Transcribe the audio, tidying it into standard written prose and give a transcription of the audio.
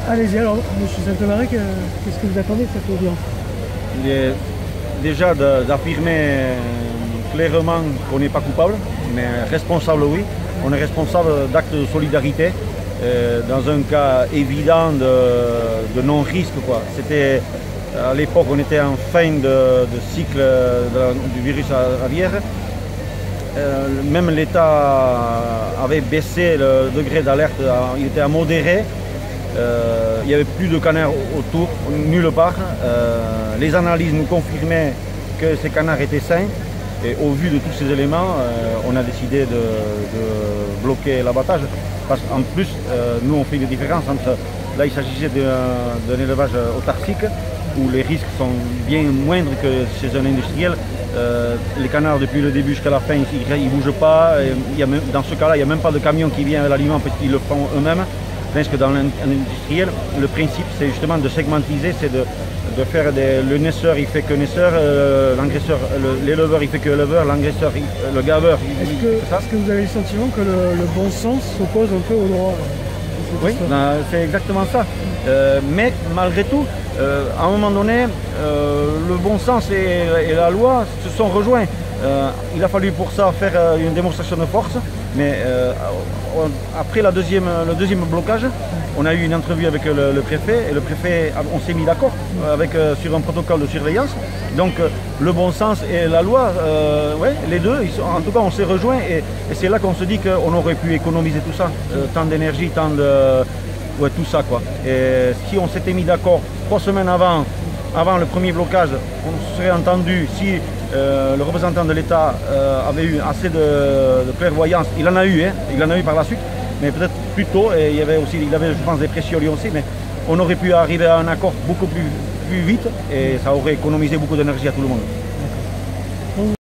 Allez-y alors, monsieur Saint-Marin, qu'est-ce que vous attendez de cette audience? Déjà d'affirmer clairement qu'on n'est pas coupable, mais responsable oui. On est responsable d'actes de solidarité dans un cas évident de non-risque. C'était à l'époque, on était en fin de cycle du virus aviaire. Même l'État avait baissé le degré d'alerte, il était à modéré. Il n'y avait plus de canards autour, nulle part. Les analyses nous confirmaient que ces canards étaient sains. Et au vu de tous ces éléments, on a décidé de bloquer l'abattage. Parce qu'en plus, nous on fait une différence entre... Là il s'agissait d'un élevage autarcique où les risques sont bien moindres que chez un industriel. Les canards depuis le début jusqu'à la fin, ils ne bougent pas. Dans ce cas-là, il n'y a même pas de camion qui vient à l'aliment parce qu'ils le font eux-mêmes. Parce que dans l'industriel, le principe c'est justement de segmentiser, c'est de faire le naisseur il fait que naisseur, l'engraisseur, l'éleveur il fait que éleveur, l'engraisseur, le gaveur. Est-ce que vous avez le sentiment que le bon sens s'oppose un peu au droit? Oui, c'est exactement ça. Mais malgré tout, à un moment donné, le bon sens et la loi se sont rejoints. Il a fallu pour ça faire une démonstration de force, mais après le deuxième blocage, on a eu une entrevue avec le préfet, et le préfet, on s'est mis d'accord sur un protocole de surveillance. Donc le bon sens et la loi, ouais, les deux, en tout cas on s'est rejoints, et c'est là qu'on se dit qu'on aurait pu économiser tout ça, tant d'énergie, tant de... Ouais, tout ça quoi. Et si on s'était mis d'accord 3 semaines avant le premier blocage, on se serait entendu. Si le représentant de l'État avait eu assez de clairvoyance, il en a eu, hein, il en a eu par la suite, mais peut-être plus tôt, et il avait je pense des pressions lui aussi, mais on aurait pu arriver à un accord beaucoup plus vite, et ça aurait économisé beaucoup d'énergie à tout le monde.